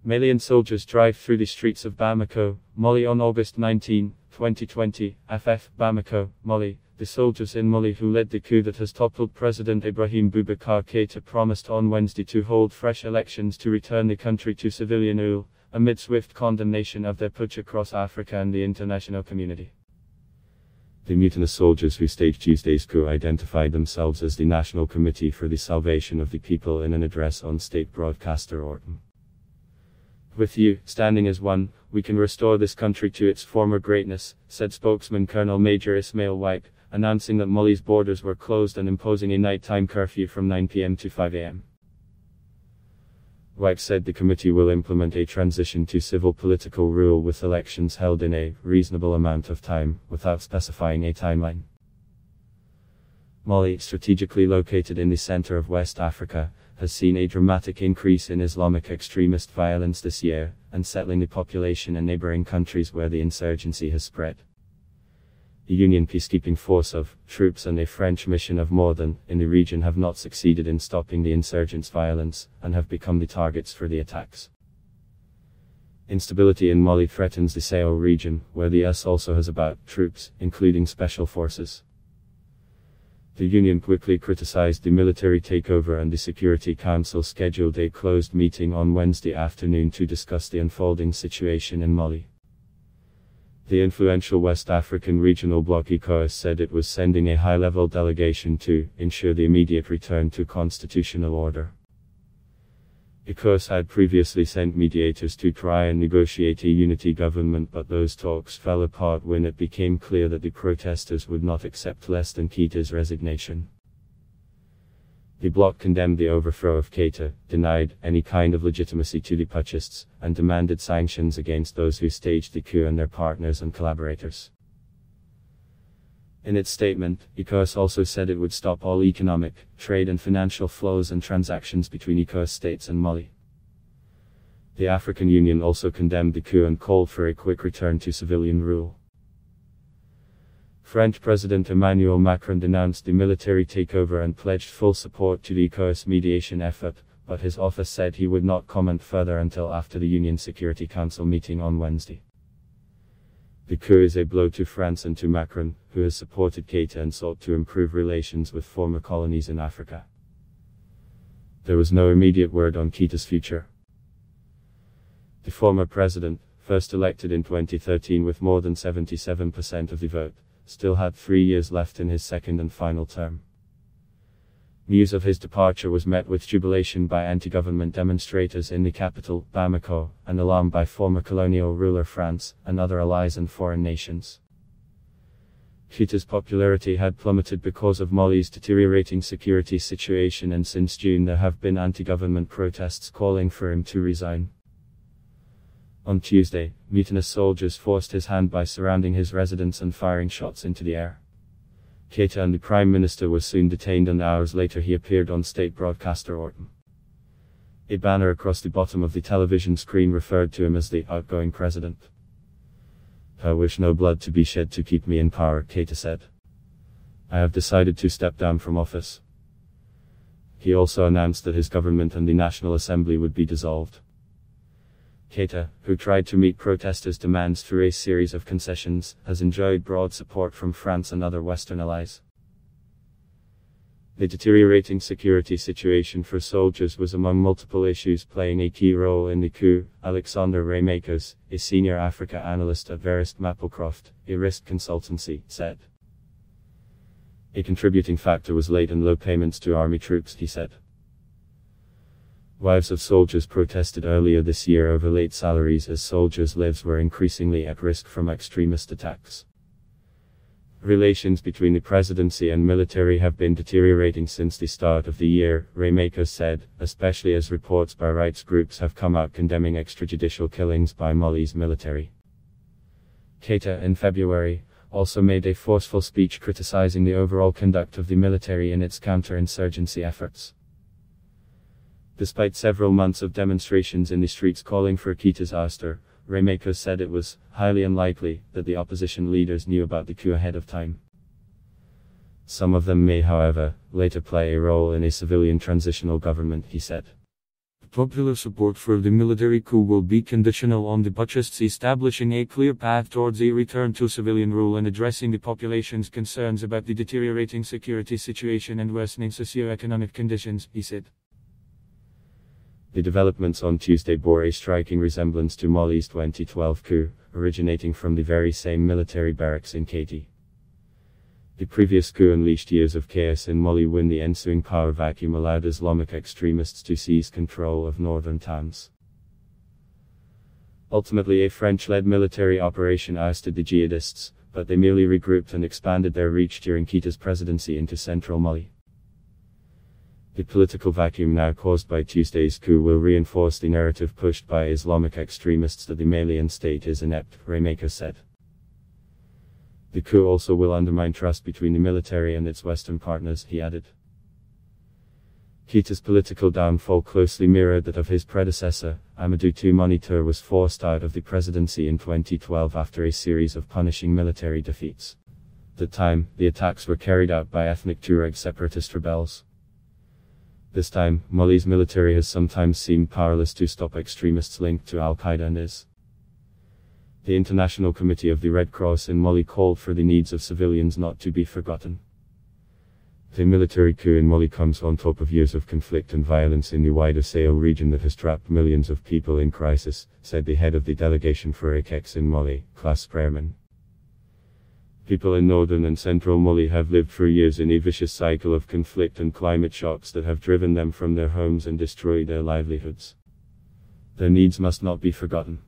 Malian soldiers drive through the streets of Bamako, Mali on August 19, 2020, Bamako, Mali. The soldiers in Mali who led the coup that has toppled President Ibrahim Boubacar Keita promised on Wednesday to hold fresh elections to return the country to civilian rule, amid swift condemnation of their putsch across Africa and the international community. The mutinous soldiers who staged Tuesday's coup identified themselves as the National Committee for the Salvation of the People in an address on state broadcaster Orton. "With you, standing as one, we can restore this country to its former greatness," said spokesman Colonel Major Ismail Wipe, announcing that Mali's borders were closed and imposing a nighttime curfew from 9 p.m. to 5 a.m. Wipe said the committee will implement a transition to civil political rule with elections held in a reasonable amount of time, without specifying a timeline. Mali, strategically located in the center of West Africa, has seen a dramatic increase in Islamic extremist violence this year, unsettling the population in neighboring countries where the insurgency has spread. The Union peacekeeping force of troops and a French mission of more than in the region have not succeeded in stopping the insurgents' violence, and have become the targets for the attacks. Instability in Mali threatens the Sahel region, where the US also has about troops, including special forces. The Union quickly criticized the military takeover, and the Security Council scheduled a closed meeting on Wednesday afternoon to discuss the unfolding situation in Mali. The influential West African regional bloc ECOWAS said it was sending a high-level delegation to ensure the immediate return to constitutional order. ECOWAS had previously sent mediators to try and negotiate a unity government, but those talks fell apart when it became clear that the protesters would not accept less than Keita's resignation. The bloc condemned the overthrow of Keita, denied any kind of legitimacy to the putschists, and demanded sanctions against those who staged the coup and their partners and collaborators. In its statement, ECOWAS also said it would stop all economic, trade and financial flows and transactions between ECOWAS states and Mali. The African Union also condemned the coup and called for a quick return to civilian rule. French President Emmanuel Macron denounced the military takeover and pledged full support to the ECOWAS mediation effort, but his office said he would not comment further until after the Union Security Council meeting on Wednesday. The coup is a blow to France and to Macron, who has supported Keita and sought to improve relations with former colonies in Africa. There was no immediate word on Keita's future. The former president, first elected in 2013 with more than 77% of the vote, still had 3 years left in his second and final term. News of his departure was met with jubilation by anti-government demonstrators in the capital, Bamako, and alarm by former colonial ruler France, and other allies and foreign nations. Keita's popularity had plummeted because of Mali's deteriorating security situation, and since June there have been anti-government protests calling for him to resign. On Tuesday, mutinous soldiers forced his hand by surrounding his residence and firing shots into the air. Keita and the Prime Minister were soon detained, and hours later he appeared on state broadcaster Orton. A banner across the bottom of the television screen referred to him as the outgoing president. "I wish no blood to be shed to keep me in power," Keita said. "I have decided to step down from office." He also announced that his government and the National Assembly would be dissolved. Keita, who tried to meet protesters' demands through a series of concessions, has enjoyed broad support from France and other Western allies. The deteriorating security situation for soldiers was among multiple issues playing a key role in the coup, Alexander Remakos, a senior Africa analyst at Verisk Maplecroft, a risk consultancy, said. A contributing factor was late and low payments to army troops, he said. Wives of soldiers protested earlier this year over late salaries as soldiers' lives were increasingly at risk from extremist attacks. Relations between the presidency and military have been deteriorating since the start of the year, Remakos said, especially as reports by rights groups have come out condemning extrajudicial killings by Mali's military. Keita, in February, also made a forceful speech criticizing the overall conduct of the military in its counter-insurgency efforts. Despite several months of demonstrations in the streets calling for Keita's ouster, Remakos said it was highly unlikely that the opposition leaders knew about the coup ahead of time. Some of them may, however, later play a role in a civilian transitional government, he said. Popular support for the military coup will be conditional on the putchists establishing a clear path towards a return to civilian rule and addressing the population's concerns about the deteriorating security situation and worsening socio-economic conditions, he said. The developments on Tuesday bore a striking resemblance to Mali's 2012 coup, originating from the very same military barracks in Keita. The previous coup unleashed years of chaos in Mali when the ensuing power vacuum allowed Islamic extremists to seize control of northern towns. Ultimately, a French-led military operation ousted the jihadists, but they merely regrouped and expanded their reach during Keita's presidency into central Mali. The political vacuum now caused by Tuesday's coup will reinforce the narrative pushed by Islamic extremists that the Malian state is inept, Bamako said. The coup also will undermine trust between the military and its Western partners, he added. Keita's political downfall closely mirrored that of his predecessor. Amadou Toumani Touré was forced out of the presidency in 2012 after a series of punishing military defeats. At the time, the attacks were carried out by ethnic Tuareg separatist rebels. This time, Mali's military has sometimes seemed powerless to stop extremists linked to Al-Qaeda and IS. The International Committee of the Red Cross in Mali called for the needs of civilians not to be forgotten. The military coup in Mali comes on top of years of conflict and violence in the wider Sahel region that has trapped millions of people in crisis, said the head of the delegation for AKEX in Mali, Klaas Spreerman. People in northern and central Mali have lived for years in a vicious cycle of conflict and climate shocks that have driven them from their homes and destroyed their livelihoods. Their needs must not be forgotten.